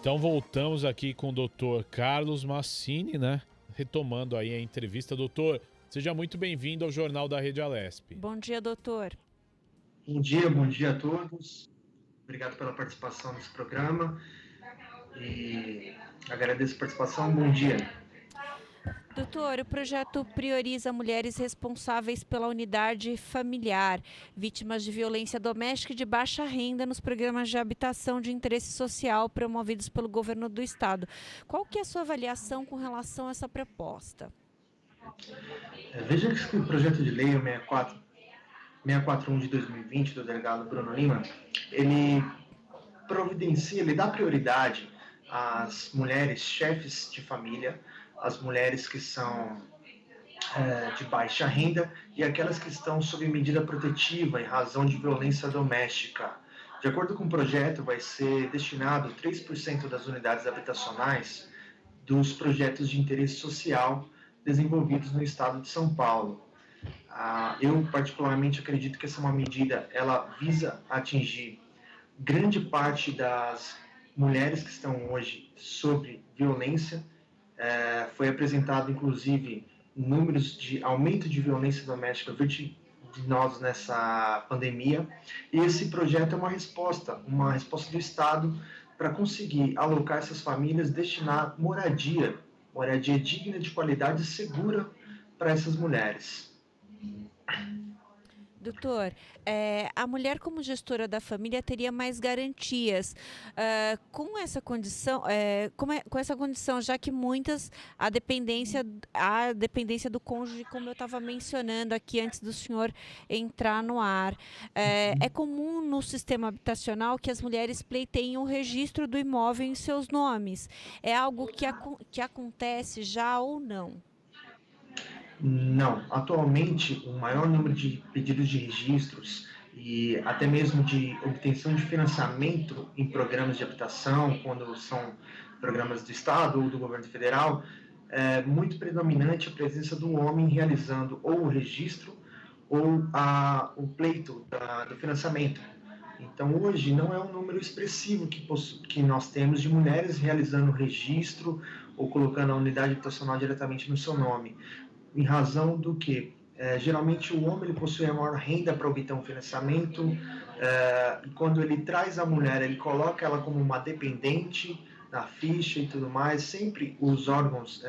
Então voltamos aqui com o Dr. Carlos Massini, né? Retomando aí a entrevista. Doutor, seja muito bem-vindo ao Jornal da Rede Alesp. Bom dia, doutor. Bom dia a todos. Obrigado pela participação nesse programa e agradeço a participação. Bom dia. Doutor, o projeto prioriza mulheres responsáveis pela unidade familiar, vítimas de violência doméstica e de baixa renda nos programas de habitação de interesse social promovidos pelo governo do estado. Qual que é a sua avaliação com relação a essa proposta? Veja que o projeto de lei 641 de 2020 do delegado Bruno Lima, ele providencia, ele dá prioridade às mulheres chefes de família, às mulheres que são de baixa renda e aquelas que estão sob medida protetiva em razão de violência doméstica. De acordo com o projeto, vai ser destinado 3% das unidades habitacionais dos projetos de interesse social desenvolvidos no estado de São Paulo. Eu, particularmente, acredito que essa é uma medida, ela visa atingir grande parte das mulheres que estão hoje sob violência. Foi apresentado, inclusive, números de aumento de violência doméstica vertiginosos nessa pandemia. E esse projeto é uma resposta do Estado para conseguir alocar essas famílias, destinar moradia digna, de qualidade e segura para essas mulheres. Doutor, a mulher como gestora da família teria mais garantias. Com essa condição, com essa condição, já que muitas a dependência do cônjuge, como eu estava mencionando aqui antes do senhor entrar no ar. É comum no sistema habitacional que as mulheres pleiteiem o registro do imóvel em seus nomes. É algo que acontece já ou não? Não. Atualmente, o maior número de pedidos de registros e até mesmo de obtenção de financiamento em programas de habitação, quando são programas do Estado ou do governo federal, é muito predominante a presença do homem realizando ou o registro ou o pleito do financiamento. Então, hoje, não é um número expressivo que nós temos de mulheres realizando o registro ou colocando a unidade habitacional diretamente no seu nome. Em razão do que geralmente o homem ele possui a maior renda para obter um financiamento, e quando ele traz a mulher, ele coloca ela como uma dependente na ficha e tudo mais. Sempre os órgãos,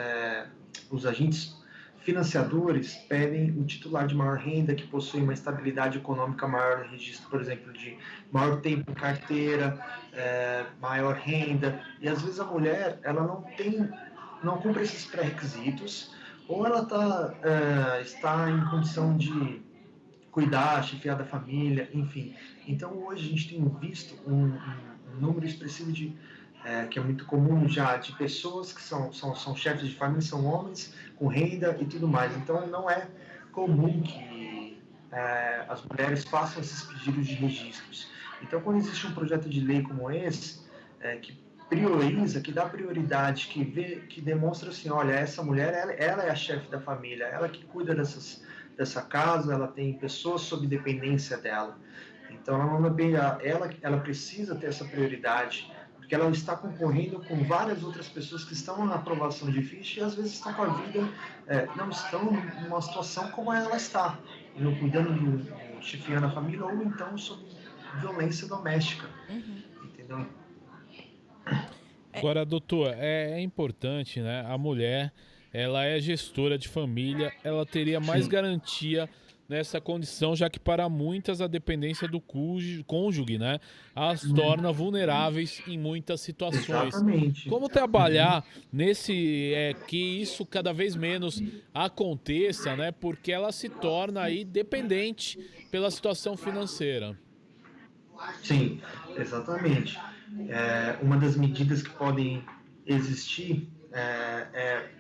os agentes financiadores pedem o titular de maior renda, que possui uma estabilidade econômica maior no registro, por exemplo, de maior tempo em carteira, maior renda, e às vezes a mulher ela não cumpre esses pré-requisitos, ou ela está em condição de cuidar, chefiar da família, enfim. Então, hoje a gente tem visto um número expressivo que é muito comum já, de pessoas que são chefes de família, são homens com renda e tudo mais. Então, não é comum que as mulheres façam esses pedidos de registros. Então, quando existe um projeto de lei como esse, que prioriza, que dá prioridade, que demonstra assim, olha, essa mulher, ela é a chefe da família, ela que cuida dessa casa, ela tem pessoas sob dependência dela. Então, ela precisa ter essa prioridade, porque ela está concorrendo com várias outras pessoas que estão na aprovação de ficha e às vezes estão com a vida, não estão numa situação como ela está, cuidando chefiando a família, ou então sob violência doméstica. Entendeu? Agora, doutor, é importante, né? A mulher, ela é gestora de família, ela teria mais garantia nessa condição, já que para muitas a dependência do cônjuge, né, as torna vulneráveis em muitas situações. Exatamente. Como trabalhar que isso cada vez menos aconteça, né? Porque ela se torna aí dependente pela situação financeira. Sim, exatamente. Uma das medidas que podem existir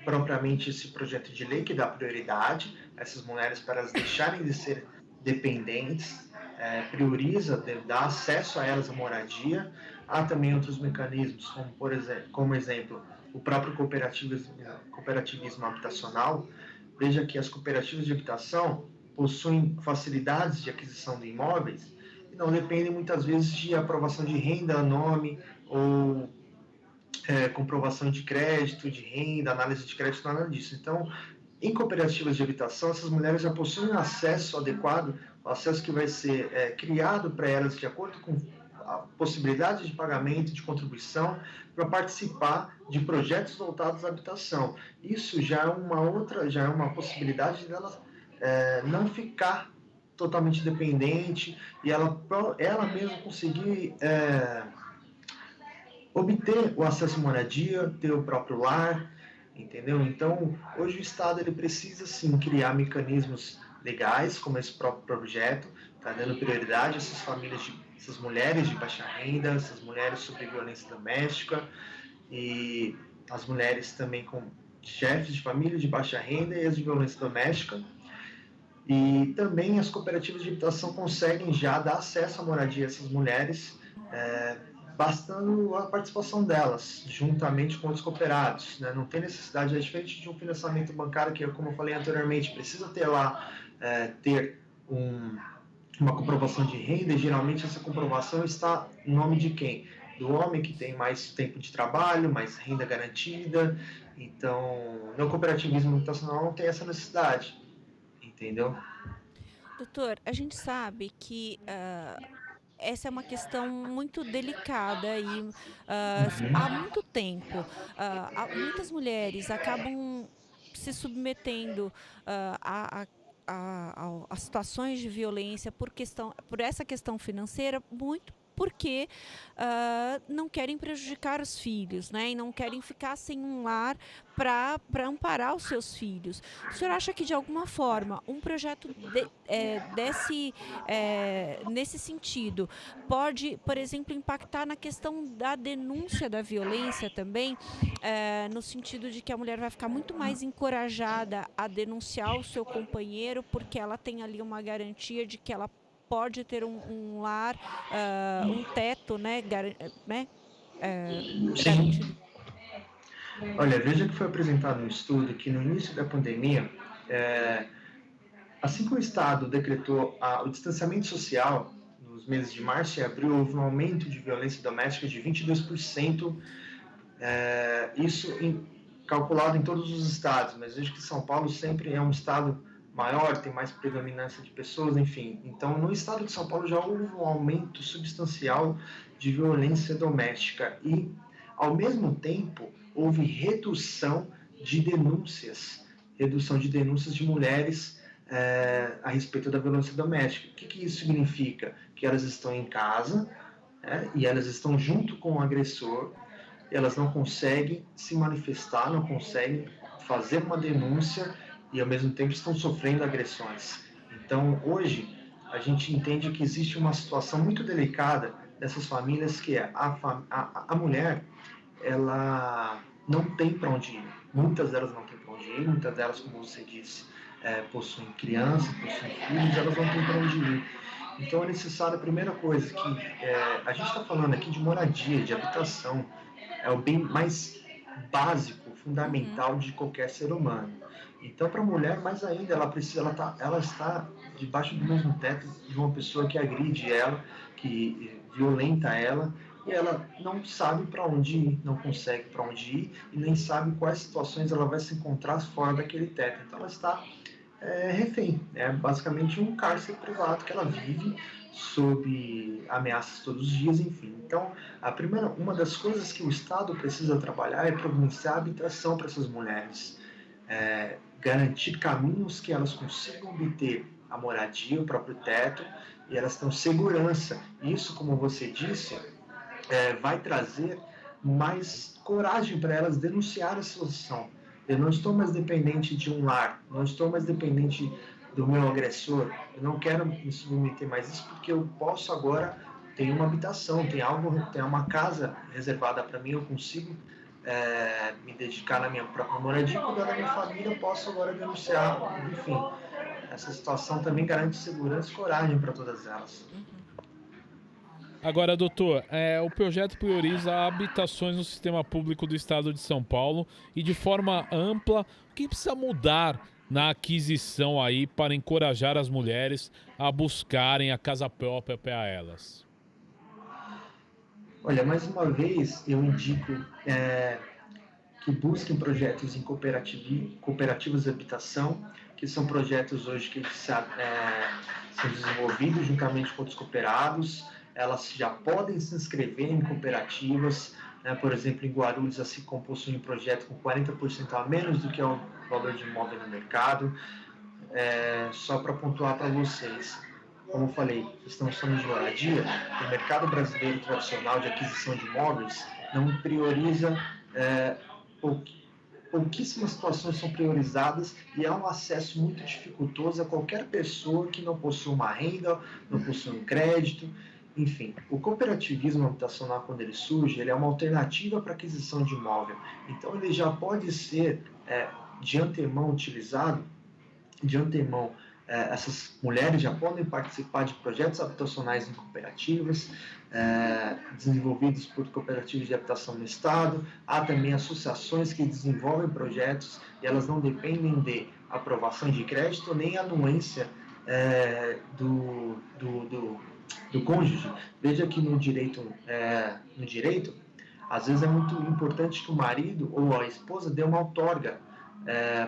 propriamente esse projeto de lei que dá prioridade a essas mulheres para elas deixarem de ser dependentes, prioriza, dá acesso a elas à moradia. Há também outros mecanismos, como exemplo, o próprio cooperativismo habitacional. Veja que as cooperativas de habitação possuem facilidades de aquisição de imóveis e não dependem muitas vezes de aprovação de renda, nome ou comprovação de crédito, de renda, análise de crédito, nada disso. Então, em cooperativas de habitação, essas mulheres já possuem acesso adequado, o acesso que vai ser criado para elas de acordo com a possibilidade de pagamento, de contribuição, para participar de projetos voltados à habitação. Isso já é uma possibilidade delas não ficar totalmente dependente e ela mesma conseguir obter o acesso à moradia, ter o próprio lar, entendeu? Então, hoje o Estado ele precisa sim criar mecanismos legais, como esse próprio projeto, está dando prioridade a essas famílias, essas mulheres de baixa renda, essas mulheres sobre violência doméstica e as mulheres também com chefes de família de baixa renda e as de violência doméstica. E também as cooperativas de habitação conseguem já dar acesso à moradia a essas mulheres, bastando a participação delas, juntamente com outros cooperados. Né? Não tem necessidade, é diferente de um financiamento bancário que, como eu falei anteriormente, precisa ter lá, uma comprovação de renda, e geralmente essa comprovação está em nome de quem? Do homem que tem mais tempo de trabalho, mais renda garantida. Então, no cooperativismo habitacional não tem essa necessidade, entendeu? Doutor, a gente sabe que essa é uma questão muito delicada e há muito tempo muitas mulheres acabam se submetendo a situações de violência por essa questão financeira, muito porque não querem prejudicar os filhos, né? E não querem ficar sem um lar para amparar os seus filhos. O senhor acha que, de alguma forma, um projeto nesse sentido pode, por exemplo, impactar na questão da denúncia da violência também, no sentido de que a mulher vai ficar muito mais encorajada a denunciar o seu companheiro porque ela tem ali uma garantia de que ela pode ter um lar, um teto, né, garantido. Olha, veja que foi apresentado um estudo que no início da pandemia, assim que o Estado decretou o distanciamento social, nos meses de março e abril, houve um aumento de violência doméstica de 22%, isso calculado em todos os estados, mas vejo que São Paulo sempre é um estado maior, tem mais predominância de pessoas, enfim. Então, no estado de São Paulo já houve um aumento substancial de violência doméstica e, ao mesmo tempo, houve redução de denúncias de mulheres a respeito da violência doméstica. O que isso significa? Que elas estão em casa e elas estão junto com o agressor, elas não conseguem se manifestar, não conseguem fazer uma denúncia e, ao mesmo tempo, estão sofrendo agressões. Então, hoje, a gente entende que existe uma situação muito delicada dessas famílias, que é a mulher, ela não tem para onde ir. Muitas delas não têm para onde ir, muitas delas, como você disse, possuem crianças, possuem filhos, elas não têm para onde ir. Então, é necessário, a primeira coisa, que a gente está falando aqui de moradia, de habitação, é o bem mais básico, fundamental de qualquer ser humano. Então, para a mulher, mais ainda, ela está debaixo do mesmo teto de uma pessoa que agride ela, que violenta ela, e ela não sabe para onde ir, não consegue para onde ir, e nem sabe quais situações ela vai se encontrar fora daquele teto. Então, ela está refém. É basicamente um cárcere privado que ela vive sob ameaças todos os dias, enfim. Então, uma das coisas que o Estado precisa trabalhar é providenciar habitação para essas mulheres, garantir caminhos que elas consigam obter a moradia, o próprio teto, e elas tenham segurança. Isso, como você disse, vai trazer mais coragem para elas denunciar a situação. Eu não estou mais dependente de um lar, não estou mais dependente do meu agressor, eu não quero me submeter mais isso porque eu posso agora ter uma habitação, ter uma casa reservada para mim, eu consigo me dedicar na minha própria moradia, cuidar da minha família, eu posso agora denunciar, enfim. Essa situação também garante segurança e coragem para todas elas. Agora, doutor, o projeto prioriza habitações no sistema público do estado de São Paulo e, de forma ampla, o que precisa mudar na aquisição aí para encorajar as mulheres a buscarem a casa própria para elas? Olha, mais uma vez eu indico que busquem projetos em cooperativas de habitação, que são projetos hoje que são desenvolvidos juntamente com outros cooperados. Elas já podem se inscrever em cooperativas, né? Por exemplo, em Guarulhos, a Sicom possui um projeto com 40% a menos do que é o valor de imóvel no mercado. Só para pontuar para vocês, como eu falei, estamos falando de moradia, o mercado brasileiro tradicional de aquisição de imóveis não prioriza, pouquíssimas situações são priorizadas e há um acesso muito dificultoso a qualquer pessoa que não possua uma renda, não possua um crédito, enfim. O cooperativismo habitacional, quando ele surge, ele é uma alternativa para aquisição de imóvel. Então, ele já pode ser, de antemão, utilizado de antemão, essas mulheres já podem participar de projetos habitacionais em cooperativas, desenvolvidos por cooperativas de habitação no Estado. Há também associações que desenvolvem projetos e elas não dependem de aprovação de crédito nem anuência do cônjuge. Veja que no direito, às vezes é muito importante que o marido ou a esposa dê uma outorga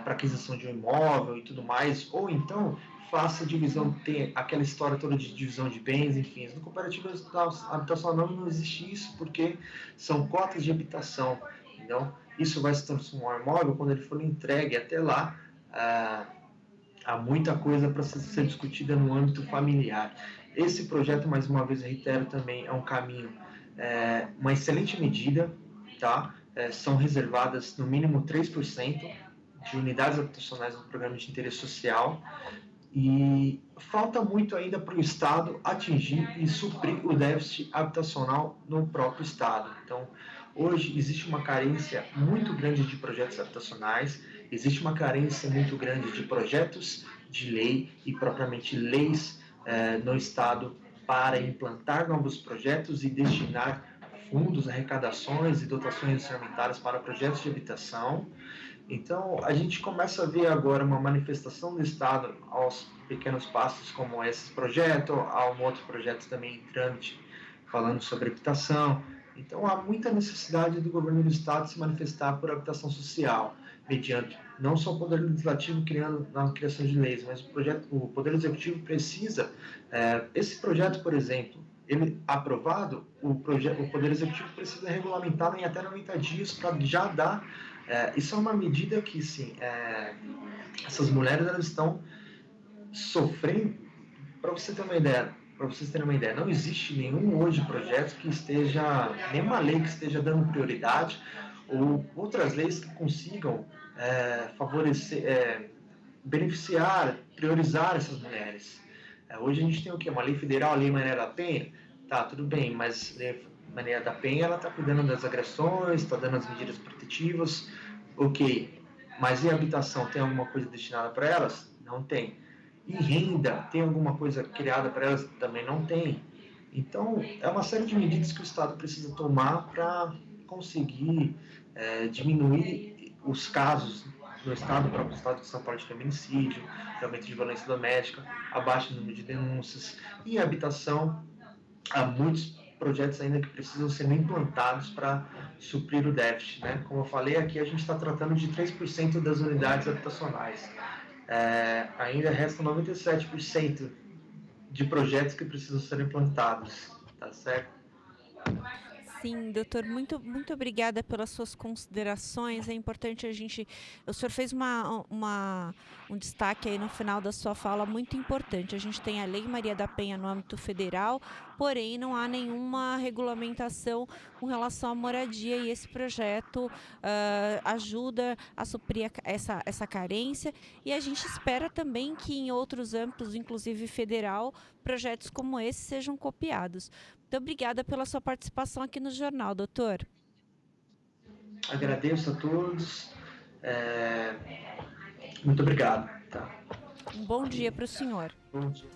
para aquisição de um imóvel e tudo mais, ou então faça divisão, tem aquela história toda de divisão de bens, enfim. No cooperativo habitacional não existe isso, porque são cotas de habitação. Então, isso vai se transformar em imóvel quando ele for entregue. Até lá, há muita coisa para ser discutida no âmbito familiar. Esse projeto, mais uma vez, reitero, também é um caminho, uma excelente medida, tá? São reservadas no mínimo 3% de unidades habitacionais no programa de interesse social e falta muito ainda para o Estado atingir e suprir o déficit habitacional no próprio Estado. Então, hoje existe uma carência muito grande de projetos habitacionais, existe uma carência muito grande de projetos de lei e propriamente leis no Estado para implantar novos projetos e destinar fundos, arrecadações e dotações orçamentárias para projetos de habitação. Então, a gente começa a ver agora uma manifestação do Estado aos pequenos passos, como esse projeto, há um outro projeto também em trâmite falando sobre habitação. Então, há muita necessidade do governo do Estado se manifestar por habitação social, mediante não só o Poder Legislativo na criação de leis, mas o Poder Executivo precisa, esse projeto, por exemplo, ele aprovado, o Poder Executivo precisa regulamentá-lo em até 90 dias para já dar. Isso é uma medida que, sim, essas mulheres elas estão sofrendo. Para você ter uma ideia, para vocês terem uma ideia, não existe nenhum hoje projeto que esteja, nenhuma lei que esteja dando prioridade ou outras leis que consigam favorecer, beneficiar, priorizar essas mulheres. Hoje a gente tem o quê? Uma lei federal, a Lei Maria da Penha, tá, tudo bem, mas Maria da Penha, ela está cuidando das agressões, está dando as medidas protetivas, ok. Mas e a habitação, tem alguma coisa destinada para elas? Não tem. E renda, tem alguma coisa criada para elas? Também não tem. Então, é uma série de medidas que o Estado precisa tomar para conseguir diminuir os casos no Estado, no próprio Estado de São Paulo, de feminicídio, de aumento de violência doméstica, abaixo do número de denúncias. E a habitação, há muitos projetos ainda que precisam ser implantados para suprir o déficit, né? Como eu falei, aqui a gente está tratando de 3% das unidades habitacionais. Ainda restam 97% de projetos que precisam ser implantados, tá certo? Sim, doutor, muito obrigada pelas suas considerações. É importante o senhor fez um destaque aí no final da sua fala muito importante. A gente tem a Lei Maria da Penha no âmbito federal, porém não há nenhuma regulamentação com relação à moradia e esse projeto ajuda a suprir essa carência e a gente espera também que em outros âmbitos, inclusive federal, projetos como esse sejam copiados. Muito obrigada pela sua participação aqui no jornal, doutor. Agradeço a todos. Muito obrigado. Tá. Um bom dia para o senhor. Bom dia.